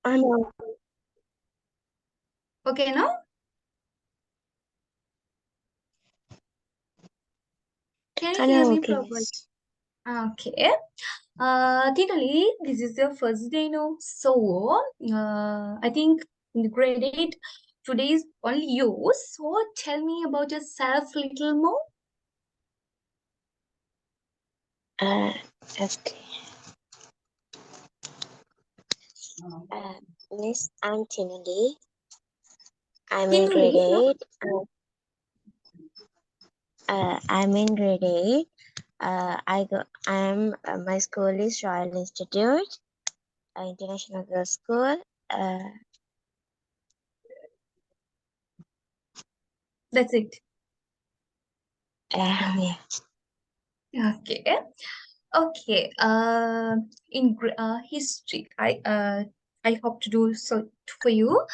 Hello. Okay, now? Can you hear Hello, me okay, properly? miss. Okay. Tinali, this is your first day, no? So, I think in grade 8, today is only you. So, tell me about yourself a little more. Okay. Uh, Miss, I'm Tinali. I'm in grade Tinuli, no? 8. I'm in grade 8. My school is Royal Institute, International Girls School. That's it. Yeah. Okay. Okay. History, I hope to do so for you.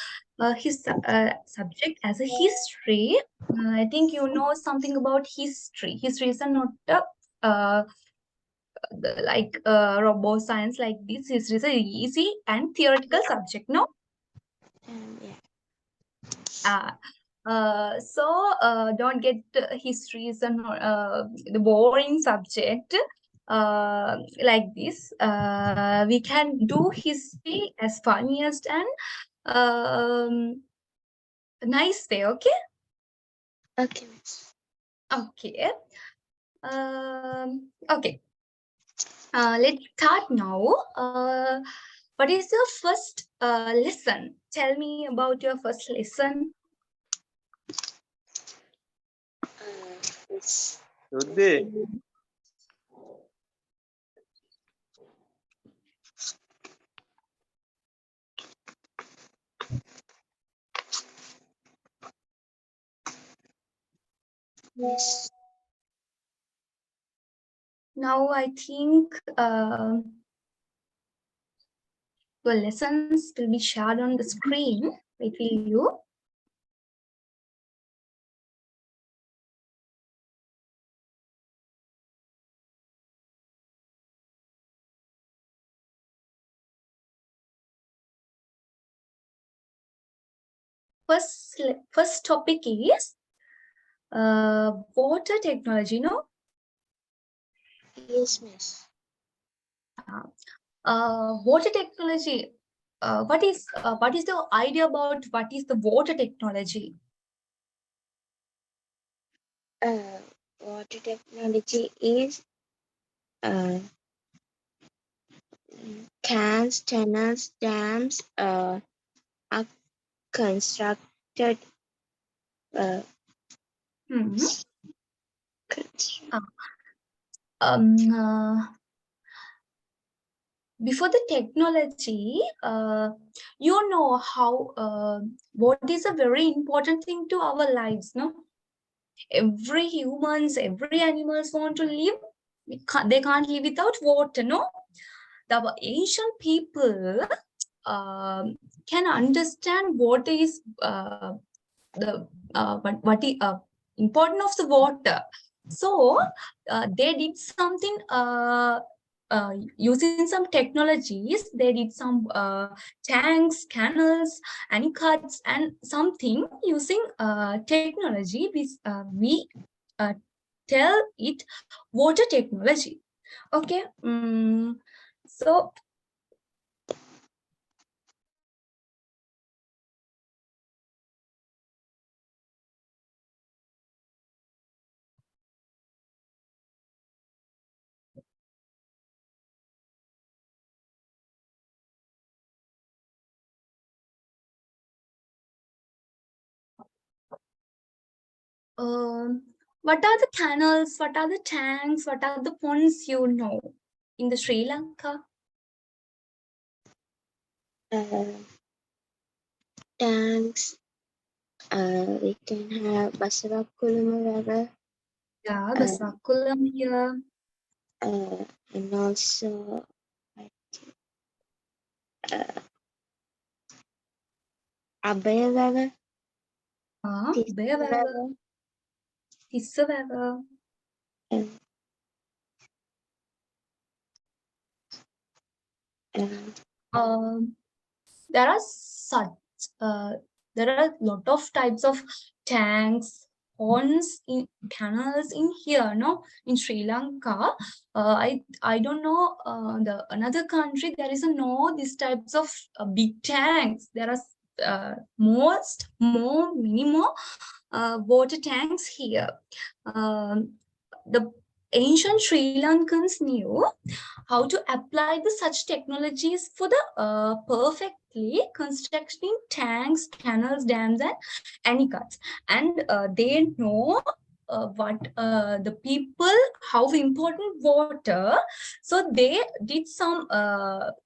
His subject as a history. I think you know something about history. History is not uh, like robo science like this. History is a easy and theoretical subject. No. Yeah. Uh, don't get history is the boring subject like this. We can do history as funniest and nice way. Okay. Okay, miss. Okay. Okay. Let's start now. What is your first lesson? Tell me about your first lesson. Miss. Miss. Now I think your lessons will be shared on the screen. Wait, will you? First topic is water technology. No, Yes, miss. water technology. What is the idea about what is the water technology? Uh, Water technology is cans, tunnels, dams are constructed. Uh, Hmm. cons- Uh, um, Before the technology, you know how what is a very important thing to our lives. No, every humans, every animals want to live. They can't live without water. No, the ancient people can understand what is the what is important of the water. So they did something using some technologies. They did some tanks, canals, and cuts, and something using technology. We tell it water technology. Okay. So what are the canals? What are the tanks? What are the ponds you know in the Sri Lanka? uh, tanks. We can have Basavakuluma River, Yeah, uh, Basakulam here. uh, and also uh, Abaya River, Tisa Bayavava, River, Tissavava. and, and Um, there are such uh, there are a lot of types of tanks, ponds, in canals in here, no, in Sri Lanka. I don't know the another country there is a no these types of big tanks. There are many more water tanks here. The ancient Sri Lankans knew how to apply the such technologies for the perfectly constructing tanks, canals, dams, and anicuts. And they know the people how important water. So they did some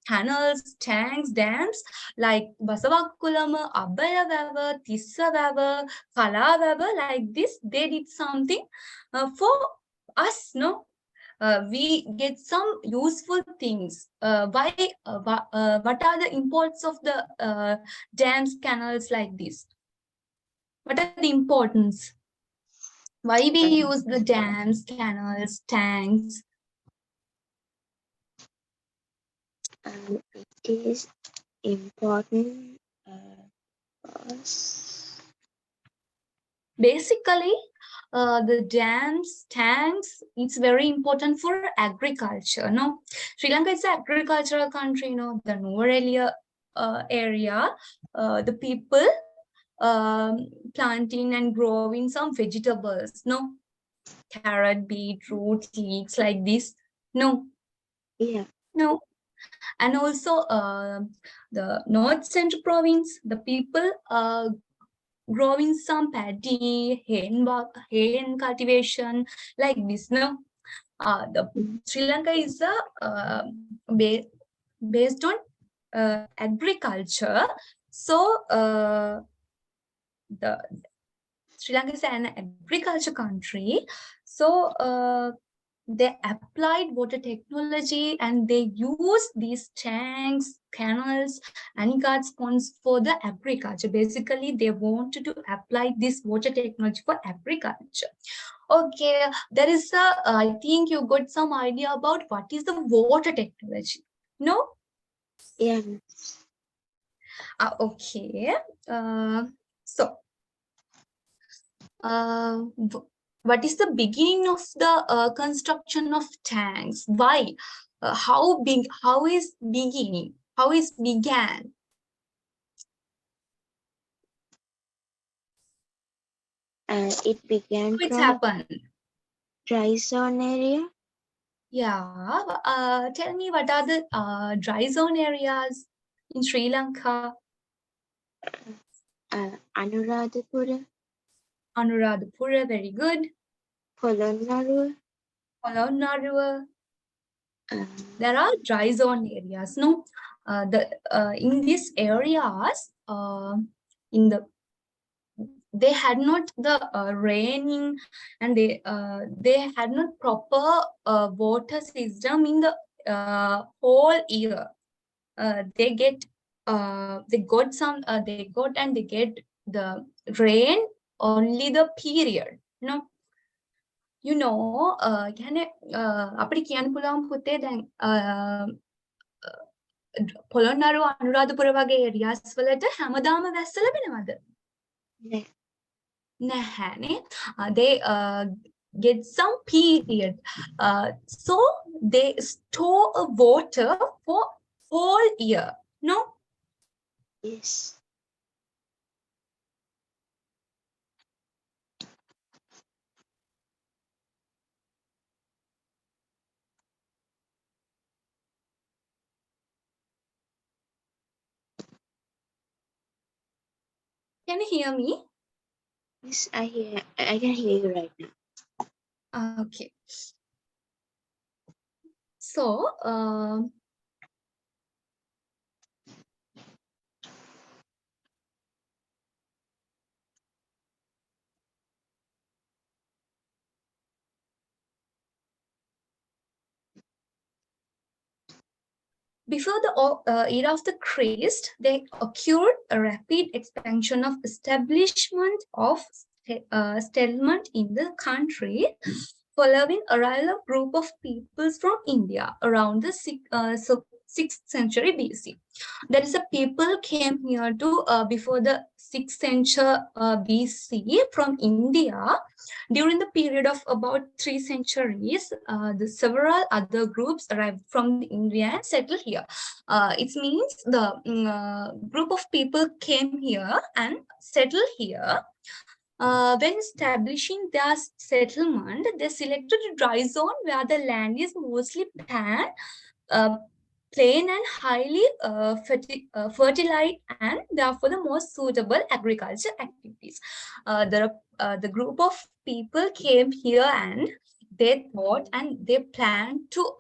canals, tanks, dams like Basavakkulama, Abbayavava, Tissavava, Kalavava, like this. They did something for us, no? We get some useful things. What are the imports of the dams, canals like this? What are the importance? Why we use the dams, canals, tanks? It is important because Basically, the dams, tanks, it's very important for agriculture. No, Sri Lanka is an agricultural country. No, the Nuwara area, the people planting and growing some vegetables. No, carrot, beetroot, leeks like this. No, yeah, no, and also the North Central province, the people growing some paddy, hen cultivation like this. No, the Sri Lanka is based on agriculture. So the Sri Lanka is an agriculture country. So they applied water technology and they use these tanks, canals, and guards ponds for the agriculture. Basically, they wanted to apply this water technology for agriculture. Okay, there is a, I think you got some idea about what is the water technology. No? yeah. Okay. So, uh, what is the beginning of the construction of tanks? Why? How big? How is beginning? How is began? It began How it's from happened? dry zone area. Yeah. Tell me what are the dry zone areas in Sri Lanka? Anuradhapura, Anuradhapura, very good. Polonnaruwa. Polonnaruwa. Uh, There are dry zone areas. No, in these areas, in the they had not the raining, and they had not proper water system in the whole year. They got some they got and they get the rain only the period. No, you know, කියන්නේ අපිට කියන්න පුළුවන් පුතේ දැන් පොළොන්නරුව අනුරාධපුර වගේ areas වලට හැමදාම වැස්ස ලැබෙනවද? නැහැනේ. They get some period. So they store water for whole year. No? yes. Can you hear me? Yes, I can hear you right now. Okay. So, before the era of the Christ, they occurred a rapid expansion of establishment of settlement in the country, following arrival of group of peoples from India around the 6th century BC. There is a people came here to before the 6th century BC from India. During the period of about 3 centuries, the several other groups arrived from India and settled here. It means the group of people came here and settled here. When establishing their settlement, they selected a dry zone where the land is mostly uh, plain and highly fertile, and therefore the most suitable agriculture activities. The group of people came here and they thought and they planned to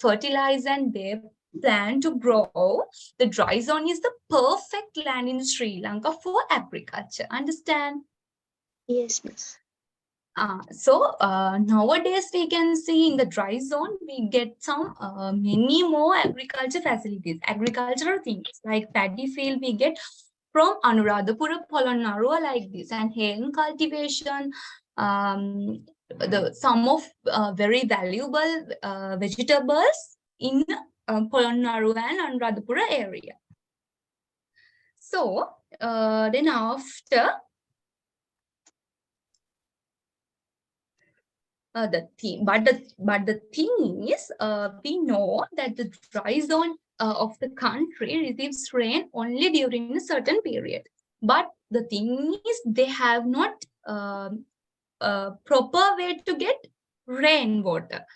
fertilize and they plan to grow. The dry zone is the perfect land in Sri Lanka for agriculture. Understand? Yes, miss. Nowadays we can see in the dry zone we get some many more agriculture facilities, agricultural things like paddy field we get from Anuradhapura, Polonnaruwa like this, and hen cultivation, some of very valuable vegetables in Polonnaruwa and Anuradhapura area. So then after the thing, but the thing is, we know that the dry zone of the country receives rain only during a certain period. But the thing is, they have not a proper way to get rainwater.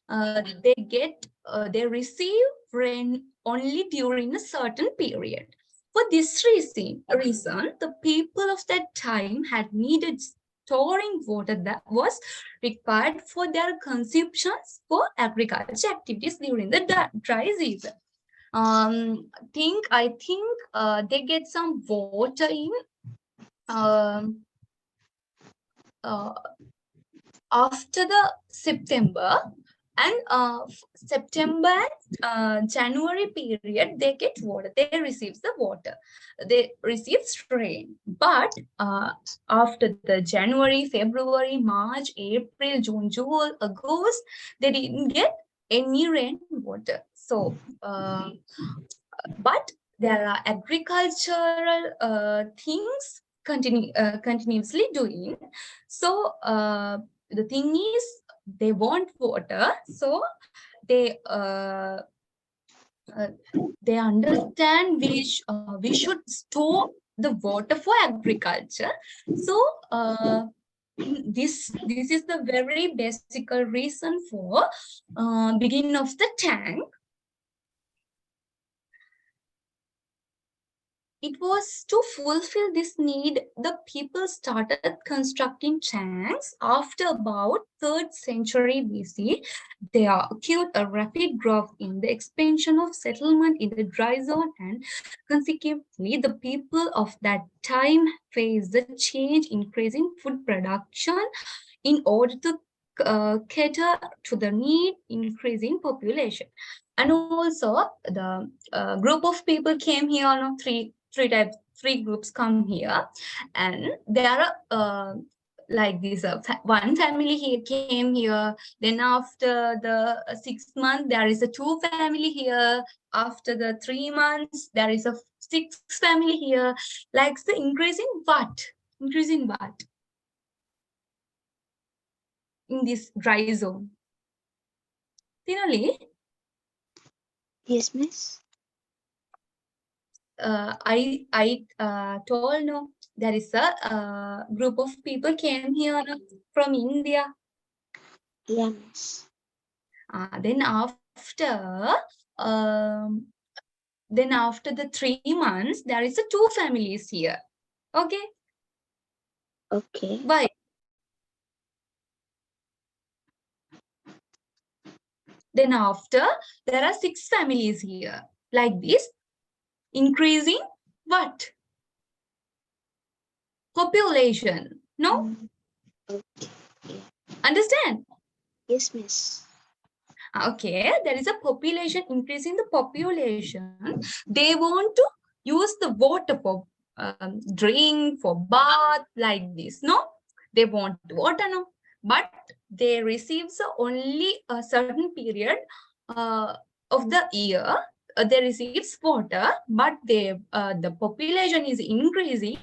They receive rain only during a certain period. For this reason, the people of that time had needed storing water that was required for their consumptions for agriculture activities during the dry season. I think they get some water in after the September, and September and January period they get water. They receive the water. They receive rain. But after the January, February, March, April, June, July, August, they didn't get any rain water. So, but there are agricultural things continuously doing. So the thing is, they want water, so they understand we should store the water for agriculture. So this is the very basic reason for beginning of the tank. It was to fulfill this need, the people started constructing tanks. After about 3rd century BC, they occurred a rapid growth in the expansion of settlement in the dry zone, and consequently, the people of that time faced the change, increasing food production in order to cater to the need, increasing population. And also, the group of people came here on three groups come here, and there are like this one family here came here. Then after the 6 months there is a 2 family here. After the 3 months there is a 6 family here. Like the increasing what in this dry zone. Tinali? Yes, miss. I told no, there is a group of people came here from India. Yeah, miss. Then after the 3 months, there is a 2 families here. Okay. Okay. Why? Then after, there are 6 families here. Like this, increasing what? Population. No? Okay. Yeah. Understand? Yes, miss. Okay, there is a population, increasing the population. They want to use the water for drink, for bath, like this. No? They want water, no? But they receive only a certain period of the year. they receives water, but the population is increasing.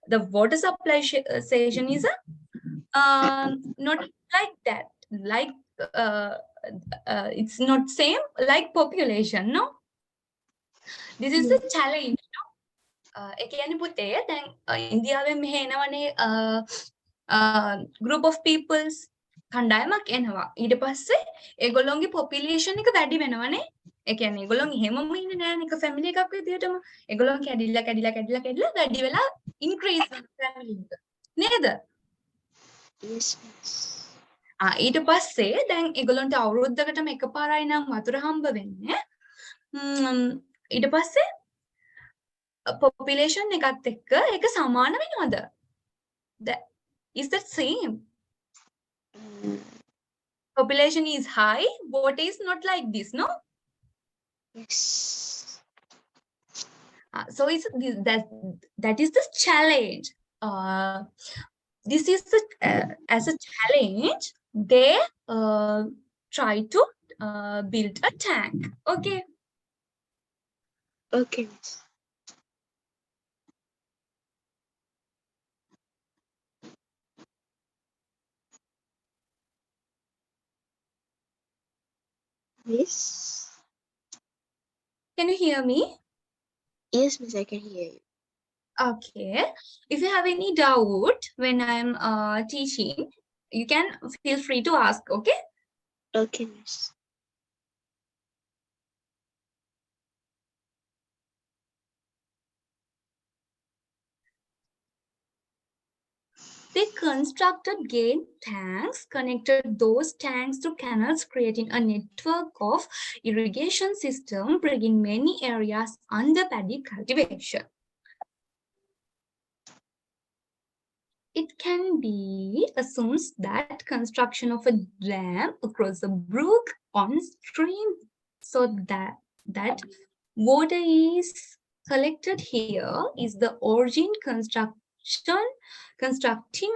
The water supply station is not like that. Like it's not same like population. No, this is the challenge. ඒ කියන්නේ පුතේ දැන් ඉන්දියාවෙන් මෙහෙ එනවනේ group of peoples කණ්ඩායමක් එනවා. ඊට පස්සේ ඒගොල්ලොන්ගේ population එක වැඩි වෙනවනේ. ඒ කියන්නේ ඒගොල්ලොන් එහෙමම ඉන්නේ නෑනේ එක family එකක් විදියටම. ඒගොල්ලොන් කැඩිලා වැඩි වෙලා increase වෙන family එක. නේද? Yes. ඊට පස්සේ දැන් ඒගොල්ලන්ට අවුරුද්දකටම එකපාරයි නම් වතුර හම්බ වෙන්නේ. ඊට පස්සේ population එකත් එක්ක ඒක සමාන වෙනවද? Is that same? Population is high, water is not like this, no? Yes. So it's that is the challenge. This is the as a challenge they try to build a tank. Okay. Okay, miss. Miss? Can you hear me? Yes, miss, I can hear you. Okay. If you have any doubt when I'm teaching, you can feel free to ask, okay? Okay, miss. They constructed gate tanks, connected those tanks to canals, creating a network of irrigation system, bringing many areas under paddy cultivation. It can be assumed that construction of a dam across a brook on stream so that water is collected here is the origin constructing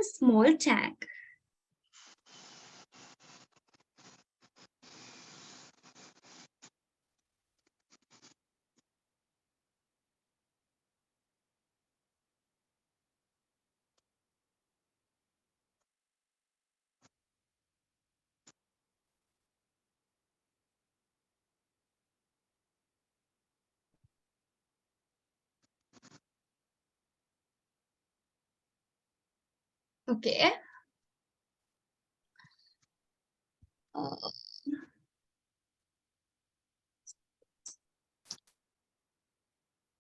small tank. Okay.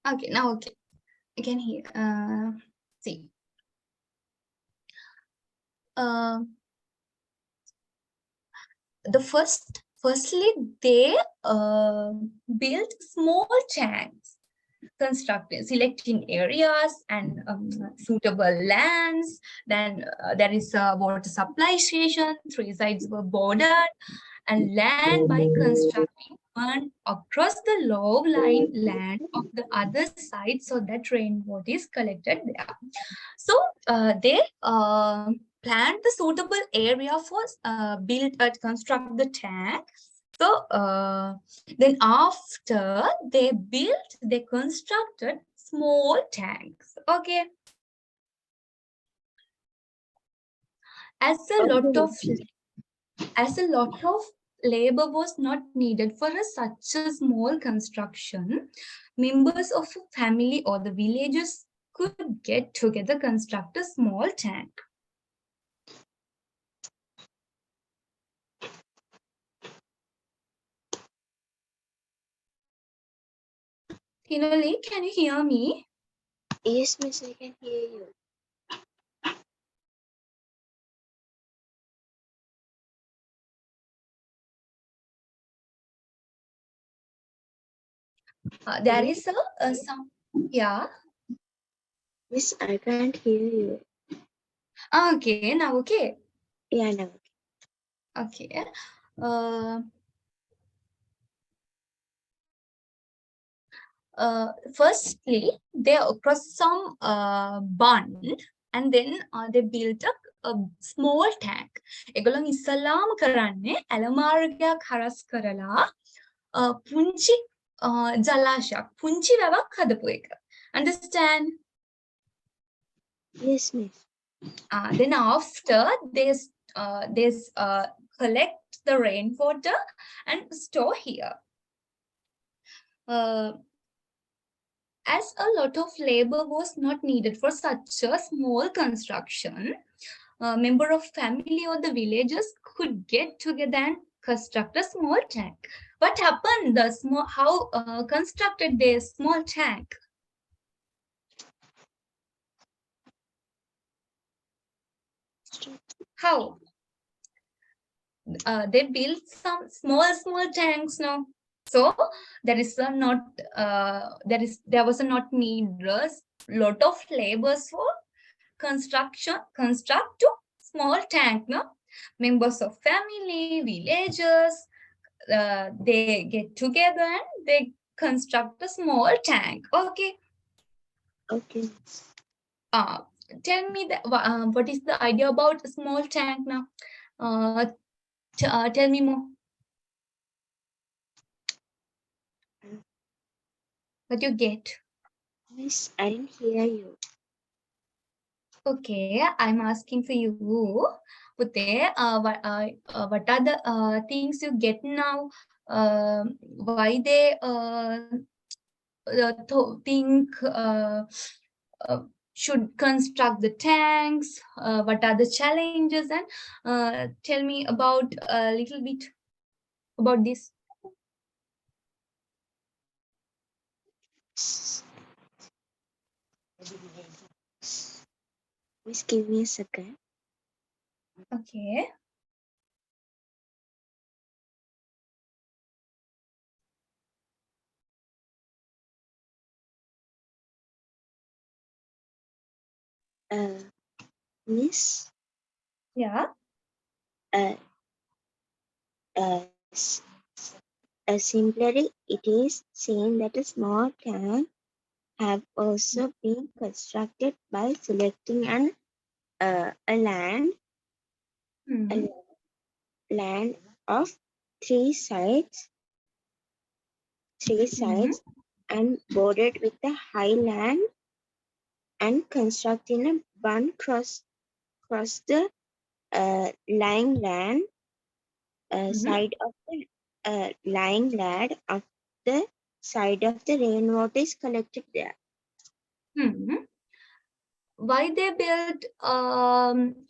Okay, now okay. I can hear. See. Firstly, they built small tanks, selecting areas and suitable lands. Then there is a water supply station. 3 sides were bordered and land by constructing one across the low-lying land of the other side so that rainwater is collected there. So they planned the suitable area for construct the tank. So then after they constructed small tanks. Okay. As a lot of labor was not needed for such a small construction, members of a family or the villagers could get together, construct a small tank. Tinali, can you hear me? Yes, miss, I can hear you. There is some, yeah. Miss, I can't hear you. Okay, now okay. Yeah, now. Okay. Firstly, they crossed some bund and then they built a small tank. ඒගොල්ලන් ඉස්සල්ලාම කරන්නේ ඇලමාර්ගයක් හරස් කරලා පුංචි ජලාශයක් පුංචි වැවක් හදපු එක. Understand? Yes, miss. Then after they collect the rainwater and store here. As a lot of labor was not needed for such a small construction, a member of family or the villagers could get together and construct a small tank. What happened? How constructed their small tank? How? They built some small tanks now. So there is a not there was a not needless lot of labors for construct to small tank, no? Members of family, villagers, they get together and they construct a small tank. Okay. Okay. Tell me that what is the idea about a small tank now? Tell me more. What you get? Miss, I didn't hear you. Okay, I'm asking for you, Pute, what are the things you get now? Why they think should construct the tanks? What are the challenges? And tell me about a little bit about this. Miss, give me a second. Okay. Miss. Yeah. Simply, it is seen that a small tank have also been constructed by selecting a land Mm-hmm. a land of three sides Mm-hmm. and bordered with a highland and constructing a bund cross the lying land side of the lying land of the side of the rainwater is collected there. Mm-hmm. Why they built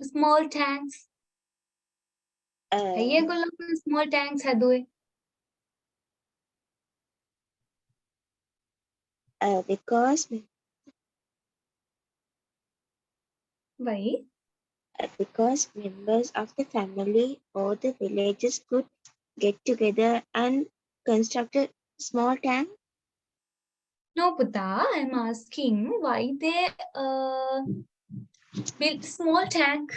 small tanks? Uh, ඒගොල්ලෝ small tanks හැදුවේ? because Why? because members of the family or the villages could get together and construct a small tank. No, Puta, I'm asking why they built small tank.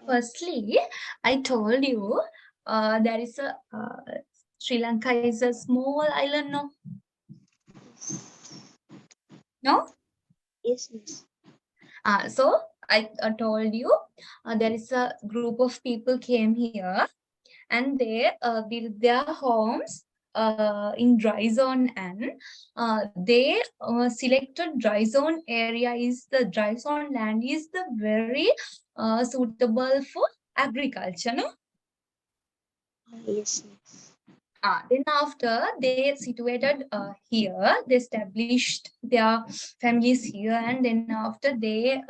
Firstly, I told you there is a Sri Lanka is a small island, no? No? Yes, miss. So I told you there is a group of people came here and they built their homes in dry zone, and they selected dry zone area is the dry zone land is the very suitable for agriculture, no? Yes, miss. Then after they situated here, they established their families here, and then after they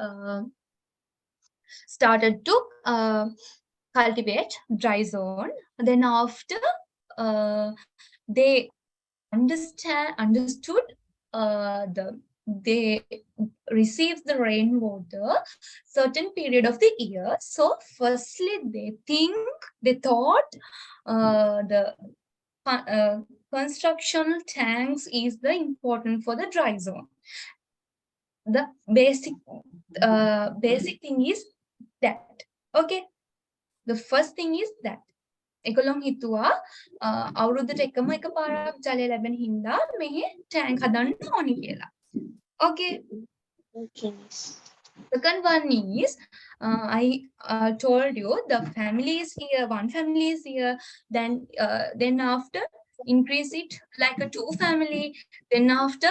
started to cultivate dry zone. Then after they understood they receive the rainwater certain period of the year. So firstly they thought the constructional tanks is the important for the dry zone. The basic thing is that. Okay, the first thing is that ඒගොල්ලෝ හිතුවා අවුරුද්දට එකම එක පාරක් ජලය ලැබෙන හින්දා මෙහි tank හදන්න ඕනි කියලා. Okay. Okay, miss. Second one is, I told you the family is here, one family is here, then after increase it like a two family, then after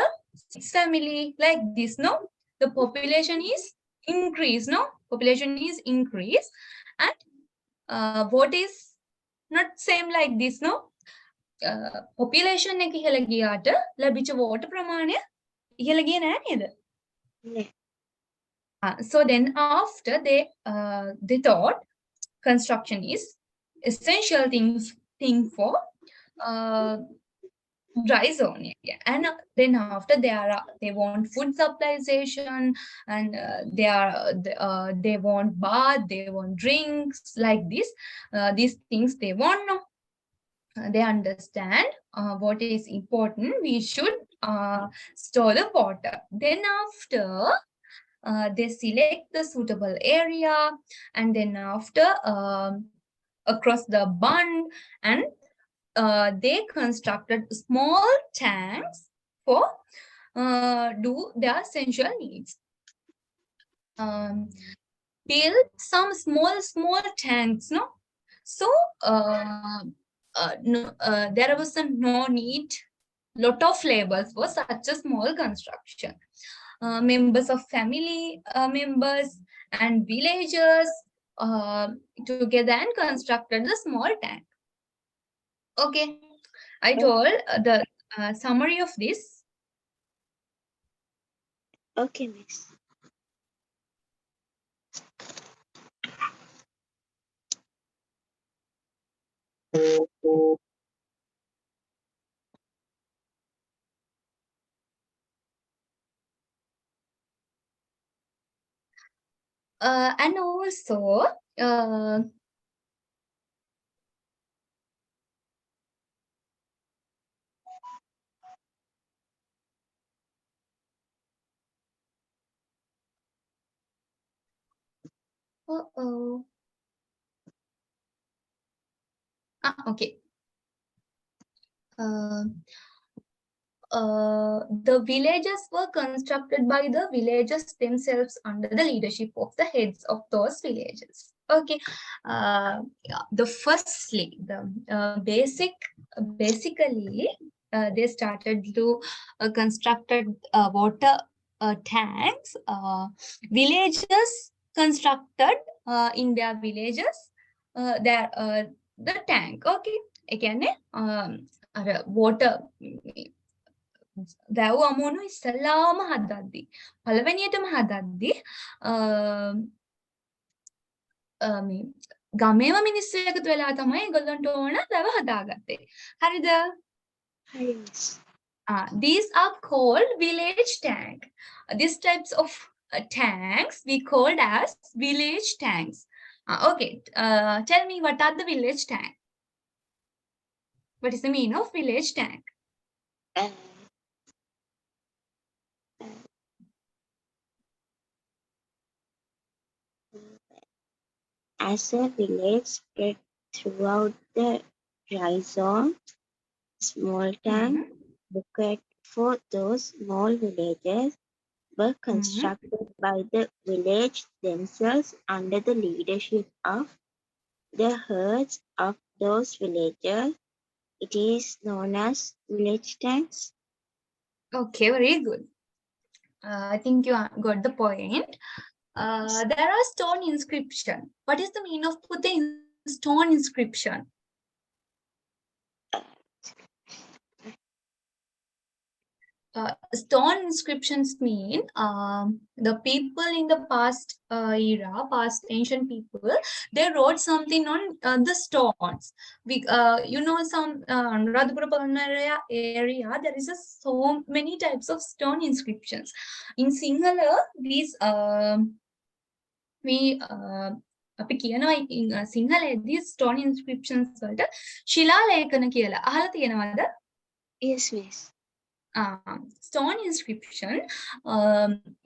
six family, like this, no? The population is increase, no? Population is increase, and what is not same like this, no? Population එක ඉහළ ගියාට ලැබිච්ච water ප්‍රමාණය ඉහළ ගියේ නෑ නේද? Yeah. So then after they thought construction is essential thing for uh, dry zone area, and then after they want food supplyization, and they want bath, they want drinks, like this, these things they want, no? They understand what is important. We should store the water. Then after they select the suitable area, and then after across the bund, and they constructed small tanks for do their essential needs. Build some small tanks, no? So there was no need lot of labors for such a small construction. Members of family members and villagers together and constructed the small tank. Okay, I told the summary of this. Okay, miss. And also, okay. The villages were constructed by the villagers themselves under the leadership of the heads of those villages. Okay, yeah, the firstly, the basically, they started to constructed water tanks. Villagers constructed in their villages the tank. Okay, again, water. වැව් අමුණු ඉස්සල්ලාම හදද්දි පළවෙනියටම හදද්දි මේ ගමේම මිනිස්සු එකතු වෙලා තමයි ඒගොල්ලන්ට ඕන වැව හදාගත්තේ. හරිද? Hi, miss. These are called village tank. These types of tanks we called as village tanks. Okay, tell me, what are the village tank? What is the meaning of village tank? As a village spread throughout the dry zone, small tanks built for those small villages were constructed by the village themselves under the leadership of the heads of those villages. It is known as village tanks. Okay, very good. I think you got the point. There are stone inscription. What is the meaning of putting stone inscription? Stone inscriptions mean the people in the past era, past ancient people, they wrote something on the stones. You know, some Aaradhi area, there is so many types of stone inscriptions. In Sinhala, these අපි කියනවා සිංහලයේදී stone inscriptions වලට ශිලා ලේඛන කියලා. අහලා තියෙනවද? Yes, miss. Stone inscription.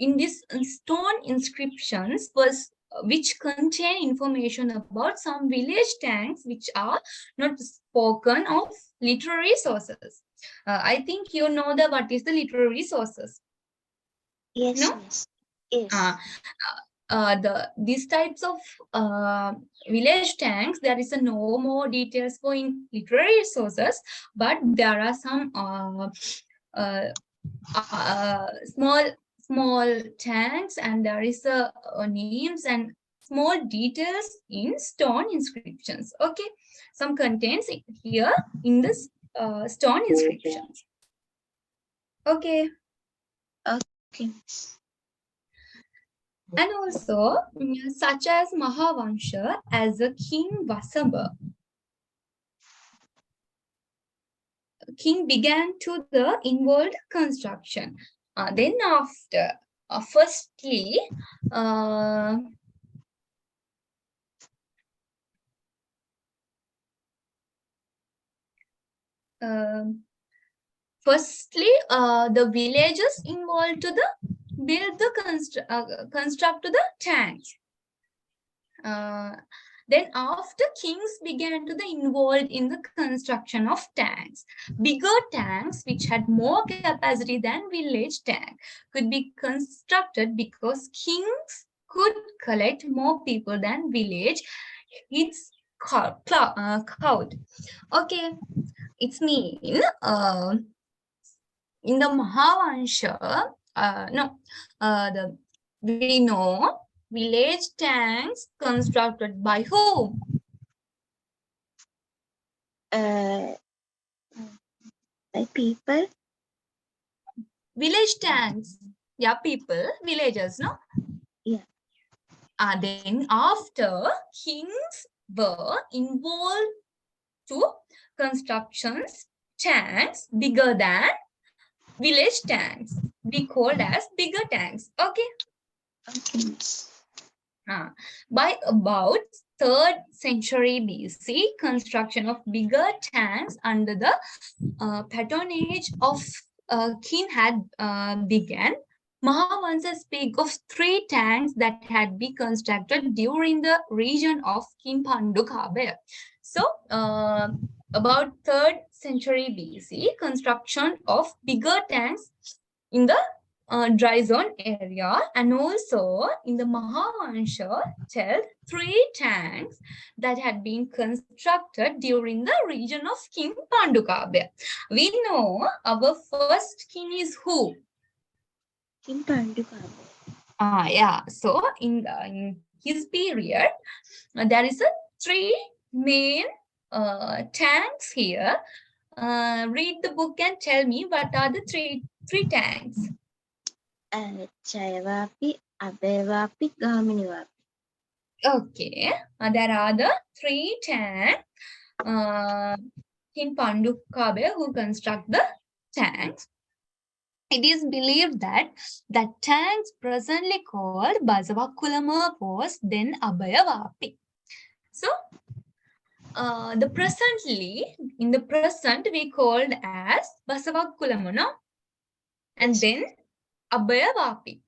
In this stone inscriptions was which contain information about some village tanks which are not spoken of literary sources. I think you know what is the literary sources. Yes, No? miss. Yes. These types of village tanks, there is no more details for in literary sources, but there are some uh, small tanks, and there is names and small details in stone inscriptions. Okay, some contents here in this stone inscriptions. Okay. Okay, miss. And also, such as Mahavansha as a king Vasamba. King began to the involved construction. Then after, firstly, uh, uh, the villagers involved to the build the construct to the tanks. Then after kings began to the involved in the construction of tanks. Bigger tanks which had more capacity than village tank could be constructed because kings could collect more people than village. It's crowd. Okay, it's mean in the Mahavansha, the we know village tanks constructed by whom? Uh, by people. Village tanks. Yeah, people, villagers, no? Yeah. Then after kings were involved to constructions tanks bigger than village tanks. We called as bigger tanks. Okay. Okay, miss. By about 3rd century BC, construction of bigger tanks under the patronage of king had began. Mahavansas speak of 3 tanks that had been constructed during the region of King Pandukabaya. So, about 3rd century BC, construction of bigger tanks in the dry zone area, and also in the Mahavansha tells 3 tanks that had been constructed during the region of King Pandukabya. We know our first king is who? King Pandukabaya. Yeah. So in his period, there is a 3 main tanks here. Read the book and tell me what are the three tanks. Jayavapi, Abhayavapi, Gaminivapi. Okay, there are the 3 tanks in Pandukabaya who construct the tanks. It is believed that the tanks presently called Basavakulama was then Abhayavapi. So, in the present we called as Basavakulama, no? And then Abhayavapi.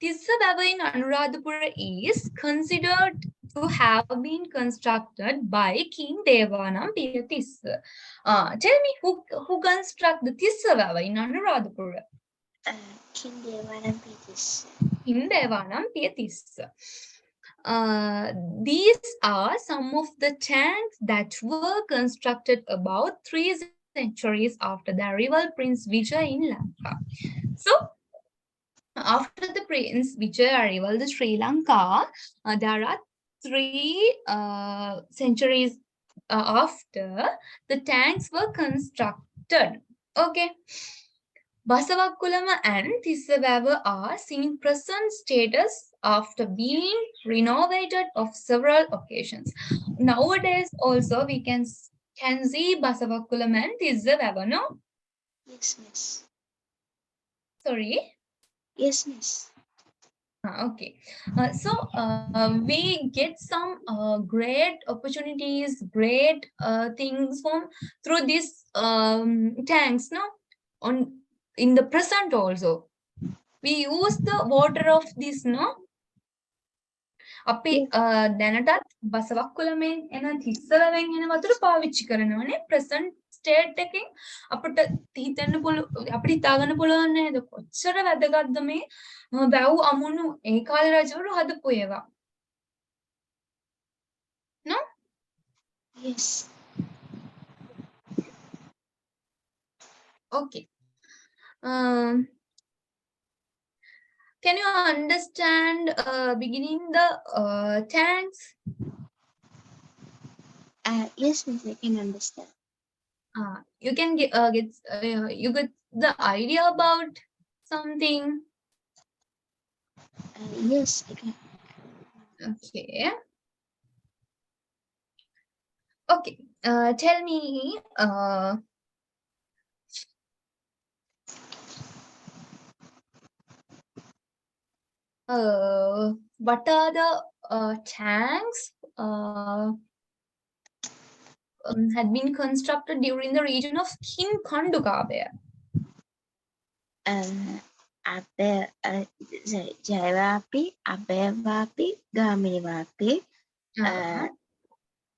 Tissavavu in Anuradhapura is considered to have been constructed by King Devanampiya Tissa. Tell me who constructed the Tissavavu in Anuradhapura? King Devanampiya Tissa. King Devanampiya Tissa. These are some of the tanks that were constructed about 3 centuries after the arrival Prince Vijay in Lanka. So, after the Prince Vijay arrival to Sri Lanka, there are 3 centuries after the tanks were constructed. Okay. Basavakulama and Tissavavu are seen present status after being renovated of several occasions. Nowadays also we can see Basavakulama and Tissavavu, no? Yes, miss. Sorry? Yes, miss. Okay. So we get some great opportunities, great things through these tanks, no? In the present also. We use the water of this, no? අපි දැනටත් බසවක්කුලමෙන් එන තිස්සලවෙන් එන වතුර පාවිච්චි කරනවනේ present state එකෙන් අපිට හිතන්න අපිට හිතාගන්න පුළුවන් නේද කොච්චර වැදගත්ද මේ වැව් අමුණු ඒ කාලේ රජවරු හදපු ඒවා. No? Yes. Okay. Can you understand beginning the tanks? Yes, miss, I can understand. You can you get the idea about something. Yes, I can. Okay. Okay. Tell me. What are the tanks had been constructed during the region of Kinkandukabaya? Jayavapi, Abhayavapi, Gaminivapi.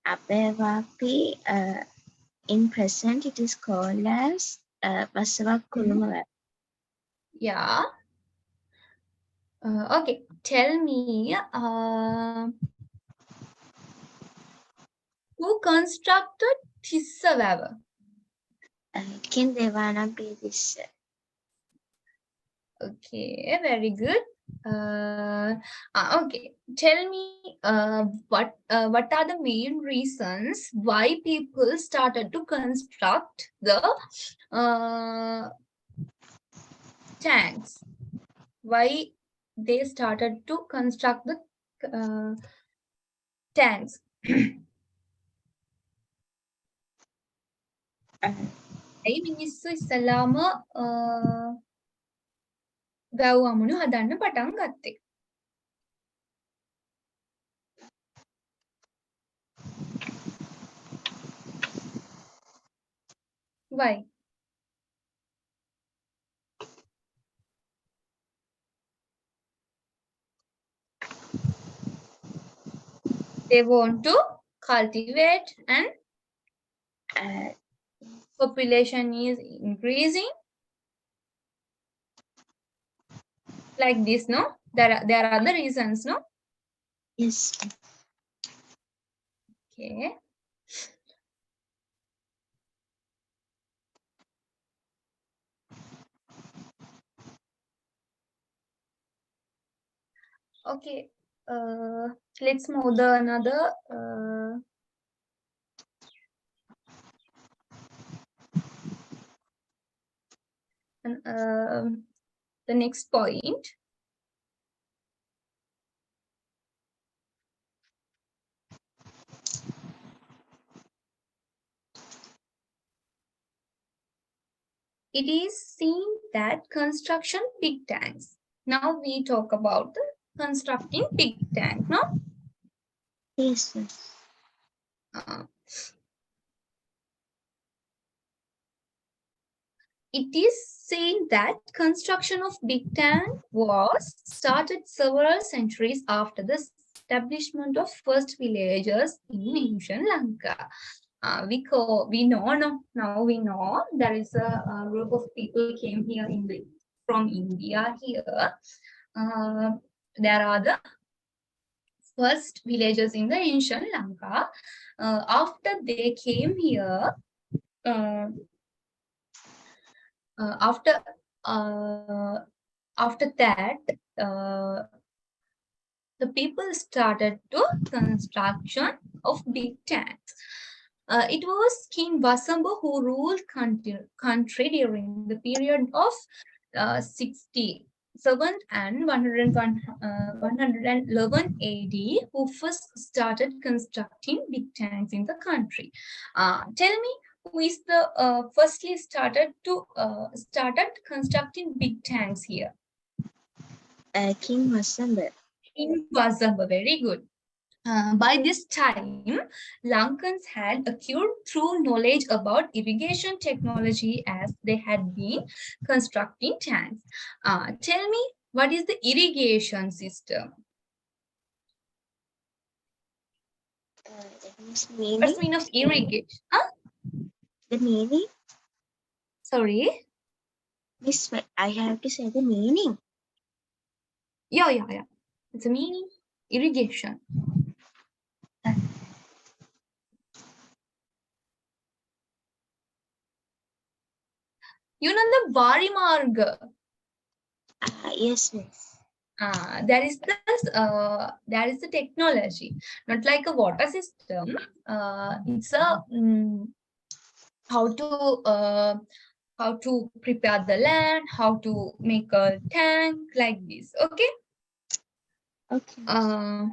Abhayavapi, in present it is called as Vasavak Kulumavapi. Yeah. Okay. Tell me. Who constructed Tissavawa? King Devana this. Okay, very good. Okay, tell me what are the main reasons why people started to construct the tanks? Why they started to construct the tanks? ඇයි මිනිස්සු ඉස්සලාම වැව් අමුණු හදන්න පටන් ගත්තේ? Why? They want to cultivate and population is increasing. Like this, no? There are other reasons, no? Yes. Okay. Okay. Let's move the another the next point. It is seen that construction big tanks. Now we talk about the constructing big tank, no? Yes, yes. It is seen that construction of big tank was started several centuries after the establishment of first villages in ancient Lanka. We know now we know there is a group of people came here from India here. There are the first villages in the ancient Lanka. After they came here, after that, the people started to construction of big tanks. It was King Vasamba who ruled country during the period of 67 and 111 AD, who first started constructing big tanks in the country. Tell me, who is the firstly started constructing big tanks here? King Vasamba. King Vasamba, very good. By this time, Lankans had acquired through knowledge about irrigation technology as they had been constructing tanks. Tell me, what is the irrigation system? What's the meaning of irrigation? The meaning? Sorry. Miss, I have to say the meaning. Yeah. It's a meaning. Irrigation. You know the Varimarg. Yes, miss. That is the technology, not like a water system. It's a how to uh, how to prepare the land, how to make a tank like this. Okay. Okay, miss. Uh,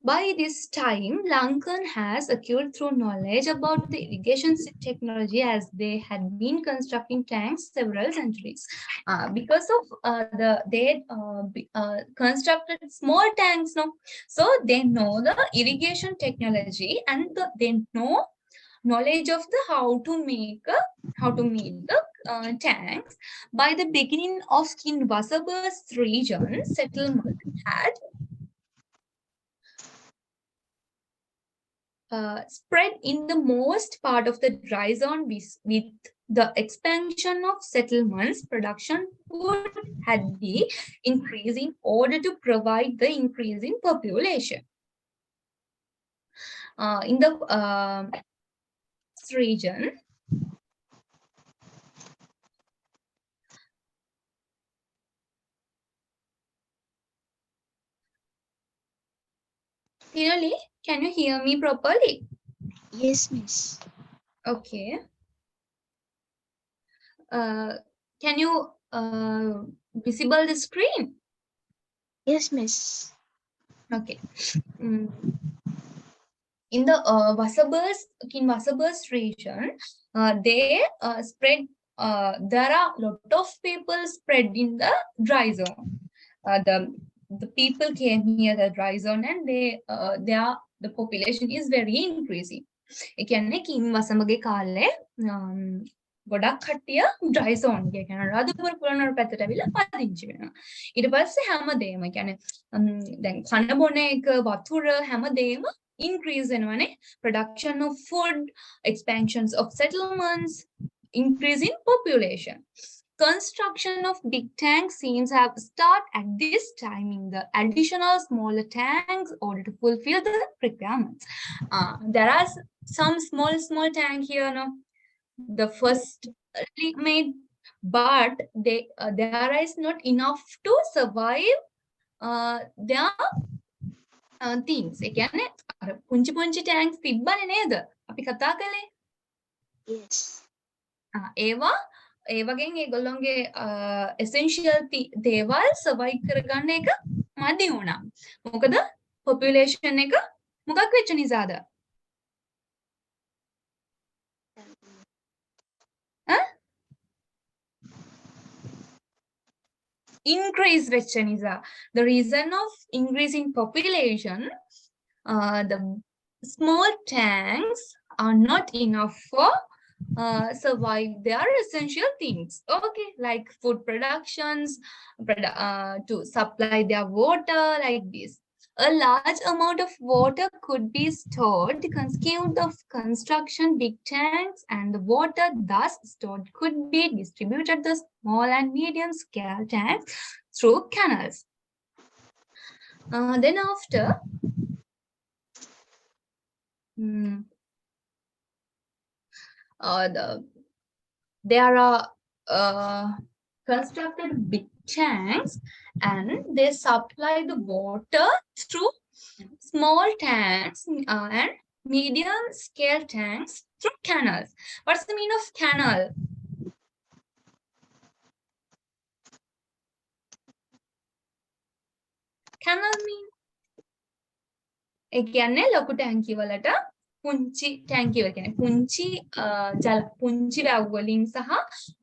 By this time, Lankan has acquired through knowledge about the irrigation technology as they had been constructing tanks several centuries. Because of they constructed small tanks now, so they know the irrigation technology and they know knowledge of the how to make the tanks. By the beginning of Kinvasaba's region, settlement had spread in the most part of the dry zone with the expansion of settlements, production would had be increased in order to provide the increase in population. In the region, clearly, can you hear me properly? Yes, miss. Okay. Can you visible the screen? Yes, miss. Okay. Mm. In the Wasabas region, they spread. There are a lot of people spread in the dry zone. The people came here the dry zone and the population is very increasing. ඒ කියන්නේ කින් වසමගේ කාලේ ගොඩක් කට්ටිය dry zone එක කියන්නේ රාදපුර පුරනර පැත්තට ඇවිල්ලා පදිංචි වෙනවා. ඊට පස්සේ හැමදේම කියන්නේ දැන් කන බොන එක වතුර හැමදේම increase වෙනවනේ. Production of food, expansions of settlements, increase in population. Construction of big tanks seems to have started at this time in the additional smaller tanks in order to fulfill the requirements. There are some small tank here now. The first made, but there is not enough to survive their things. ඒ කියන්නේ අර පුංචි tanks තිබ්බනේ නේද? අපි කතා කළේ. Yes. ඒවා ඒ වගේ ඒගොල්ලොන්ගේ essential දේවල් survive කරගන්න එක මදි වුණා. මොකද population එක මොකක් වෙච්ච නිසාද? Increase වෙච්ච නිසා. The reason of increase in population, the small tanks are not enough for survive their essential things. Okay, like food productions, to supply their water, like this. A large amount of water could be stored, consumed of construction big tanks, and the water thus stored could be distributed to small and medium scale tanks through canals. Then after, there are constructed big tanks and they supply the water through small tanks and medium scale tanks through canals. What's the meaning of canal? Canal mean ඒ කියන්නේ ලොකු ටැංකිය වලට පුංචි ටැංකිය වල කියන්නේ පුංචි ජල පුංචි වැව් වලින් සහ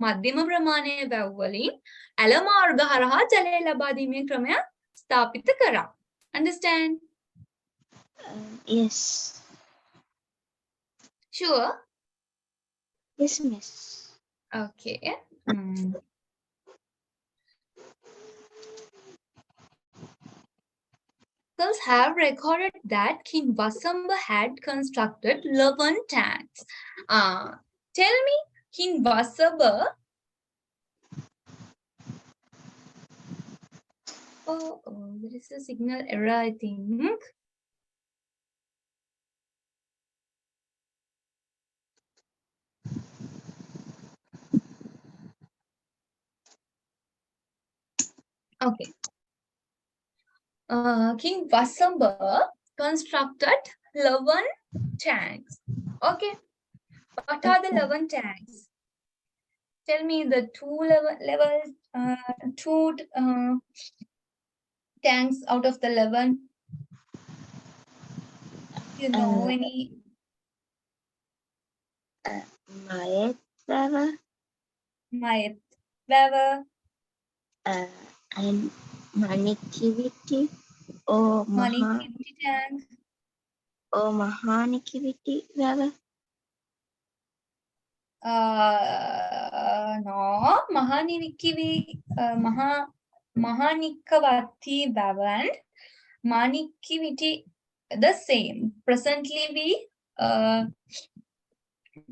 මධ්‍යම ප්‍රමාණයේ වැව් වලින් ඇල මාර්ග හරහා ජලය ලබා දීමේ ක්‍රමයක් ස්ථාපිත කරා. Understand? Yes. Sure? Yes, miss. Okay. have recorded that King Vasamba had constructed 11 tanks. Tell me, King Vasamba. Oh, there is a signal error, I think. Okay. King Vasamba constructed 11 tanks. Okay. What are the Okay. 11 tanks? Tell me the two tanks out of the 11. You know Uh, any Mayet Baba, Mayat Baba, uh, and Manikiviti or Manikiviti tank? Mahanikiviti Baba. No, Mahanikavati Baba and Manikiviti the same. Presently, we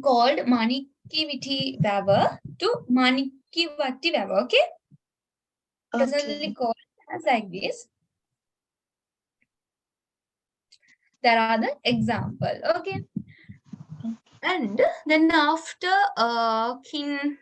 called Manikiviti Baba to Manikivati Baba. Okay, presently Okay. called as like this. There are the example. Okay, and then after King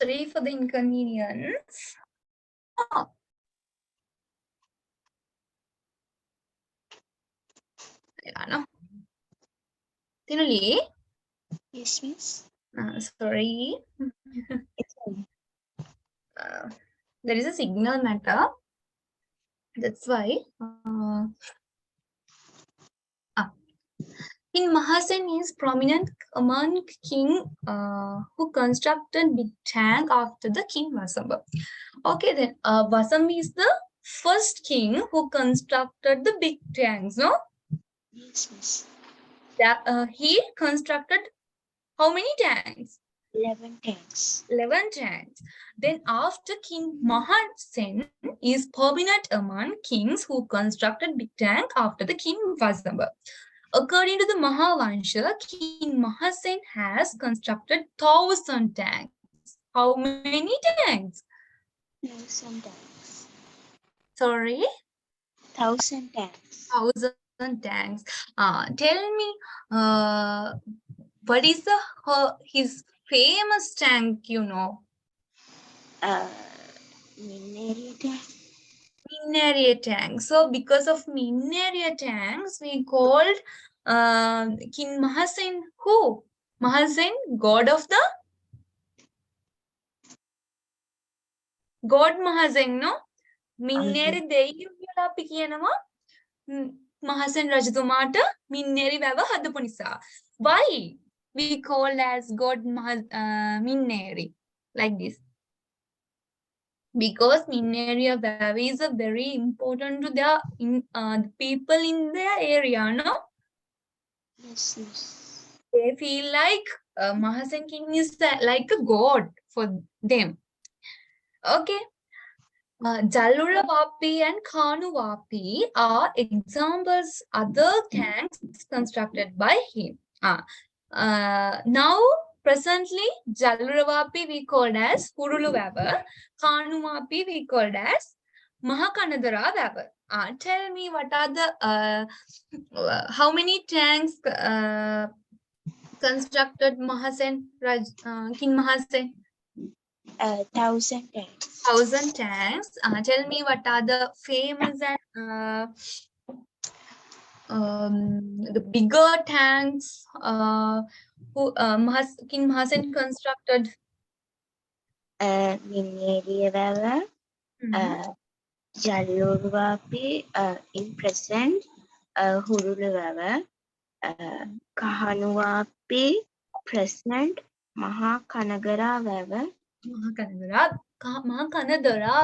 Sorry for the inconvenience. Oh. Yeah, no. Tinuli? Yes, miss. Sorry. It's fine. There is a signal matter. That's why. King Mahasen is prominent among king who constructed big tank after the king Vasamba. Okay, then Vasamba is the first king who constructed the big tanks. No, Yes, miss. that he constructed how many tanks? 11 tanks. 11 tanks. Then after King Mahasen is prominent among kings who constructed big tank after the king Vasamba. According to the Mahavansha, King Mahasen has constructed 1,000 tanks. How many tanks? 1,000 tanks. Sorry? 1,000 tanks. 1,000 tanks. Tell me, what is his famous tank, you know? Mineria tank. Mineria tank. So because of Mineria tanks, we called King Mahasen who? Mahasen, god of the God Mahasen, no? Minneri දෙයියෝ කියලා අපි කියනවා මහසෙන් රජතුමාට මින්නේරි වැව හදපු නිසා. Why we call as God Minneri like this? Because Minneri වැව is a very important to the people in their area, no? Yes, yes. They feel like Mahasen king is like a god for them. Okay. Jaluravapi and Kanuvapi are examples other tanks constructed by him. Now, presently, Jaluravapi we called as Huruluvava, Kanuvapi we called as Mahakanadara Vava. Tell me what are the, how many tanks constructed King Mahasen? 1,000 tanks. 1,000 tanks. Tell me what are the famous and the bigger tanks who King Mahasen constructed? Mineria Vava. Jalurvapi in present. Hurulu Vava. Kahanuvapi present. Mahakanagara Vava. Mahakanadara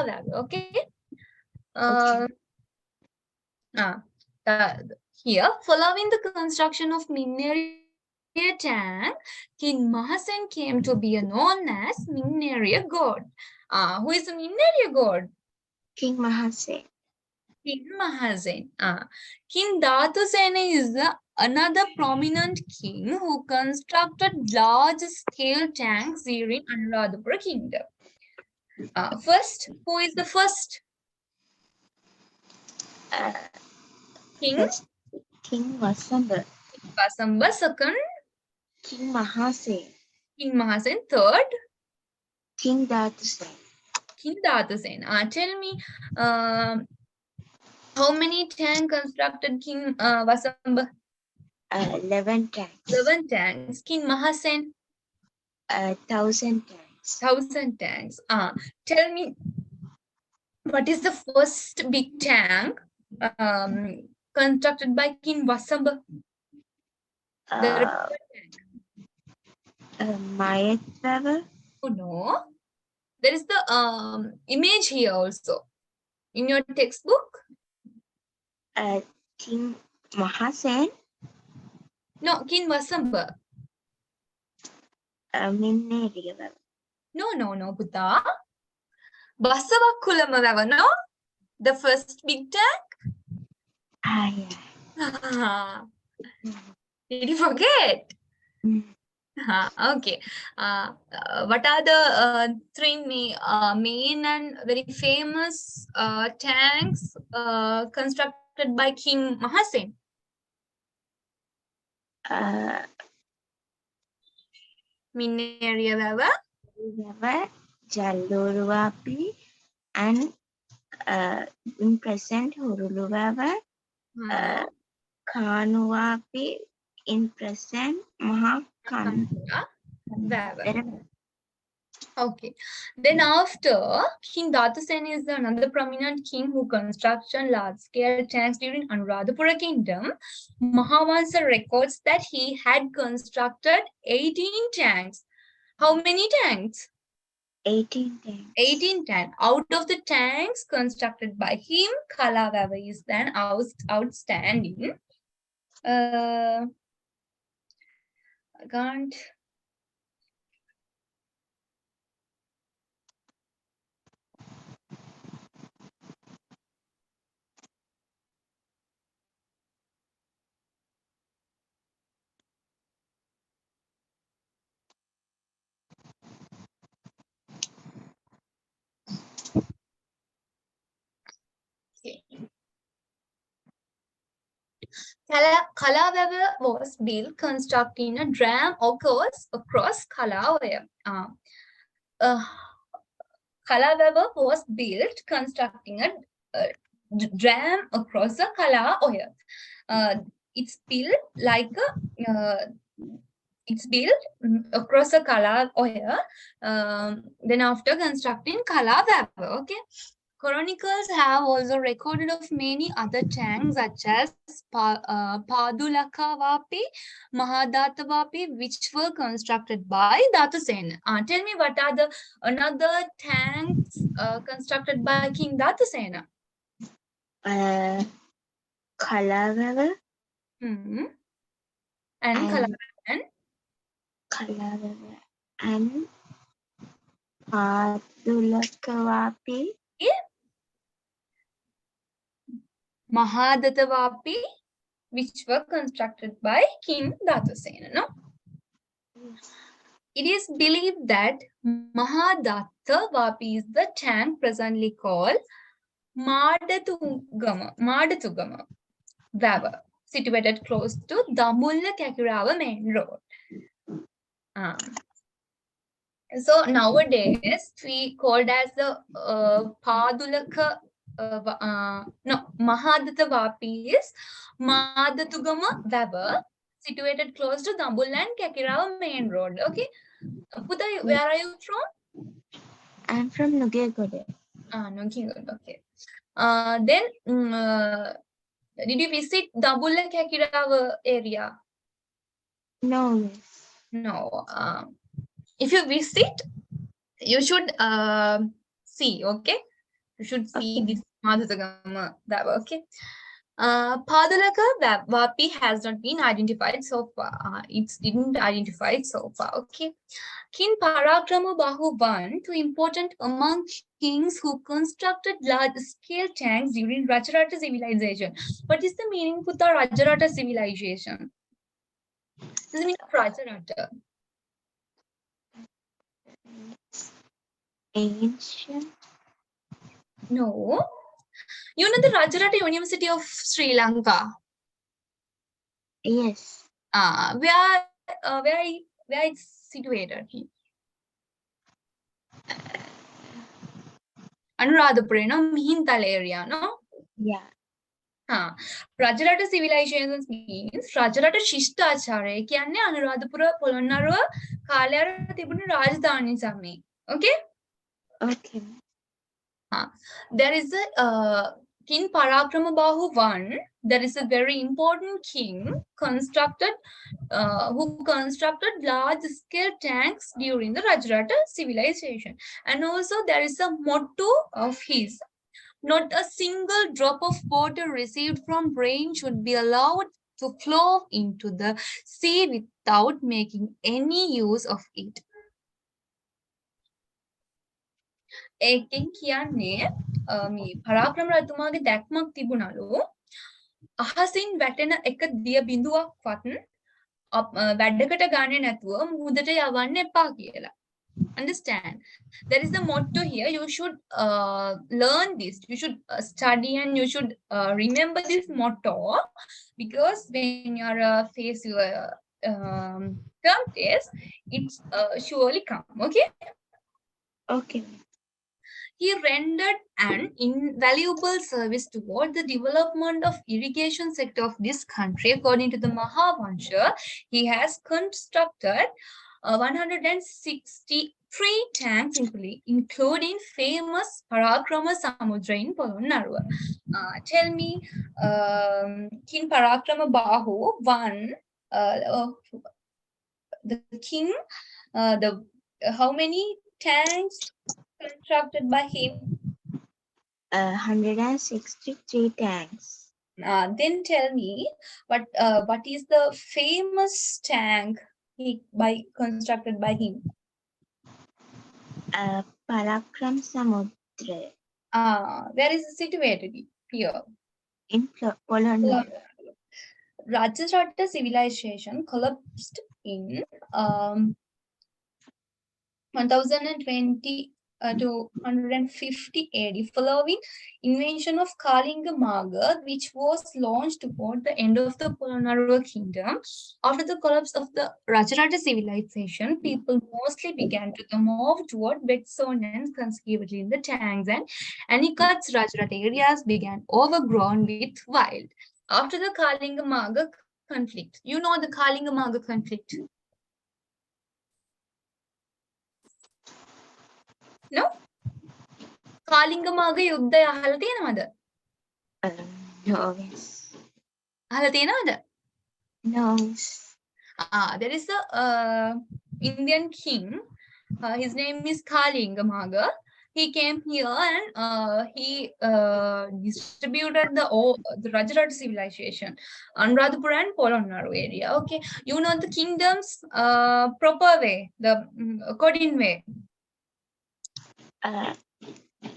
Vava. Okay. Here, following the construction of Mineria tank, King Mahasen came to be known as Mineria god. Who is the Mineria god? King Mahasen. King Mahasen. King Dhatusena is another prominent king who constructed large-scale tanks during Anuradhapura kingdom. First, who is the first? King? First, King Vasamba. Vasamba. Second? King Mahasen. King Mahasen. Third? King Dhatusen. King Dhatusena. Tell me, how many tanks constructed King Vasamba? 11 tanks. 11 tanks. King Mahasen? 1,000 tanks. 1,000 tanks. Tell me, what is the first big tank constructed by King Vasamba? Mayat Vava. Oh no. There is the image here also. In your textbook? King Mahasen. No, King Vasamba. Mineria Vava. No, Buddha. Basavakulama Vava, no? The first big tank? Yeah. Did you forget? Okay. What are the three main and very famous tanks constructed by King Mahasen? Mineria Mineria Vava. Vava Jalluruvapi, and in present Huruluvawa, Hmm. Kanuvapi, in present Mahakan. Vav. Okay. Then after, King Datasen is another prominent king who constructed large-scale tanks during Anuradhapura kingdom. Mahavansa records that he had constructed 18 tanks. How many tanks? 18 tanks. 18 tanks. Out of the tanks constructed by him, Kalavava is then outstanding. I can't. Okay. Kalavava was built constructing a dam across Kalavaya. Uh, Kalavava was built constructing a dam across the Kalavaya. It's built like it's built across a Kalavaya. Then after constructing Kalavava, okay. Chronicles have also recorded of many other tanks such as Padulakavapi, Mahadatavapi, which were constructed by Datusena. Tell me what are the another tanks constructed by King Datusena? Kalavava And and Kalavan. Kalavava and Padulakavapi, Mahadatavapi, which were constructed by King Datusena. No? It is believed that Mahadattavapi is the tank presently called Madatugama Vava, situated close to Damulla Kakirava main road. So nowadays we called as the Padulaka Mahadattavapi is Madatugama Vava, situated close to Damulla and Kakirava main road. Okay. Puta, where are you from? I'm from Nugegode. Nugegode. Okay. Then, did you visit Dabulla Kakirava area? No. No. If you visit, you should see. Okay. You should see this Madhutagama Dava. Okay. Padalaka Vapi has not been identified so far. It didn't identify it so far. Okay. King Parakrama Bahu I, too important among kings who constructed large-scale tanks during Rajarata civilization. What is the meaning of the Rajarata civilization? What is the meaning of Rajarata? Ancient? No. You know the Rajarata University of Sri Lanka? Yes. Where it's situated? Anuradhapura, no? Mihintal area, no? Yeah. Rajarata civilization means Rajarata Shishtaacharaya කියන්නේ අනුරාධපුර පොළොන්නරුව කාලය තිබුණු රාජධානි සමයේ. Okay? Okay. There is a King Parakramabahu I. There is a very important king who constructed large-scale tanks during the Rajarata civilization. And also there is a motto of his. Not a single drop of water received from rain should be allowed to flow into the sea without making any use of it. ඒකෙන් කියන්නේ මේ පරාක්‍රම රජතුමාගේ දැක්මක් තිබුණලු අහසින් වැටෙන එක දිය බිඳුවක්වත් වැඩකට ගන්නේ නැතුව මුහුදට යවන්න එපා කියලා. Understand? There is the motto here. You should learn this. You should study and you should remember this motto because when you are face your term test, it's surely come. Okay. Okay. He rendered an invaluable service toward the development of irrigation sector of this country. According to the Mahavansha, he has constructed 163 tanks, including famous Parakrama Samudra in Polonnaruwa. Tell me, King Parakrama Bahu won the king, the how many tanks constructed by him? 163 tanks. Then tell me what is the famous tank constructed by him? Parakram Samudra Where is it situated here? in Poland. Rajasrata civilization collapsed in um, 1020 to 150 AD, following invention of Kalinga Maga, which was launched toward the end of the Polonnaruwa kingdom. After the collapse of the Rajarata civilization, people mostly began to move toward wet zone and consequently the tanks and Anikat's Rajarata areas began overgrown with wild. After the Kalinga Maga conflict, you know the Kalinga Maga conflict. No? කාලිංගමාගේ යුද්ධය අහලා තියෙනවද? No, miss. අහලා තියෙනවද? No, miss. There is a Indian king. His name is Kalingamaga. He came here and he distributed the Rajarata civilization, Anuradhapura and Polonnaru area. Okay, you know the kingdom's proper way, the Kodin way.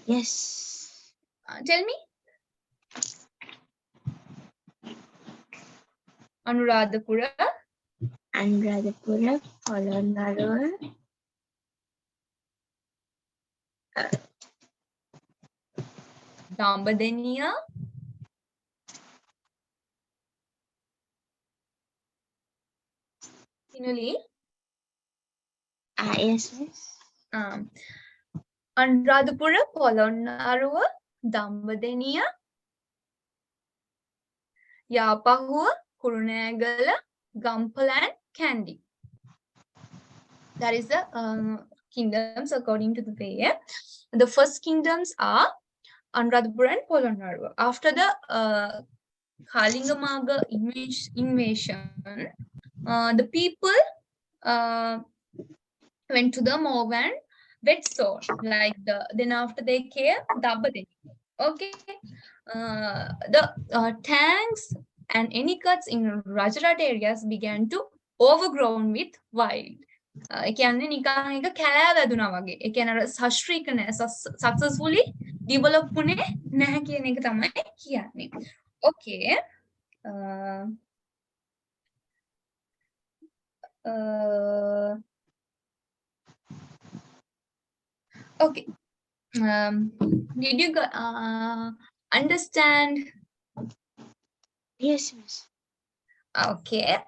Yes. Tell me. Anuradhapura. Anuradhapura, Polonnaruwa, Dambadeniya. Finally. yes, miss. Anuradhapura, Polonnaruwa, Dambadeniya, Yapahuwa, Kurunegala, Gampala, and Kandy. That is the kingdoms according to the way. The first kingdoms are Anuradhapura and Polonnaruwa. After the Kalingamaga invasion, the people went to the Mov and wet zone. Then after they came Dabadeni. Okay, the tanks and any cuts in Rajarat areas began to overgrown with wild. ඒ කියන්නේ නිකන් එක කැලෑ වැදුනා වගේ. ඒ කියන්නේ අර සශ්‍රීක නැහැ, successfully develop වුණේ නැහැ කියන එක තමයි කියන්නේ. Okay. Okay. Did you understand? Yes, miss. Okay.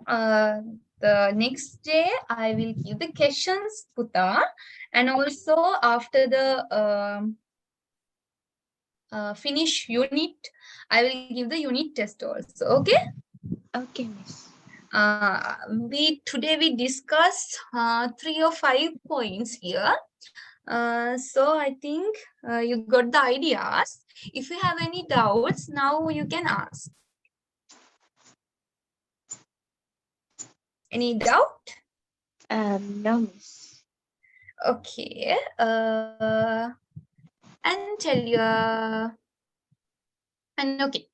The next day I will give the questions, Puta, and also after the finish unit, I will give the unit test also. Okay. Okay, miss. Today we discussed 3 or 5 points here. So I think you got the ideas. If you have any doubts, now you can ask. Any doubt? No, miss. Okay. And tell you. And okay.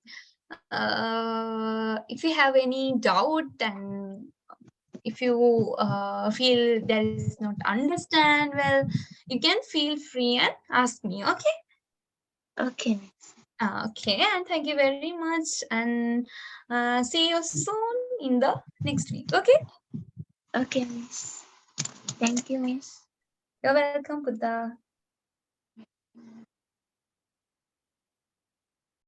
If you have any doubt and if you feel there is not understand well, you can feel free and ask me. Okay. Okay, miss. Okay, and thank you very much, and see you soon in the next week. Okay. Okay, miss. Thank you, miss. You're welcome, Buddha.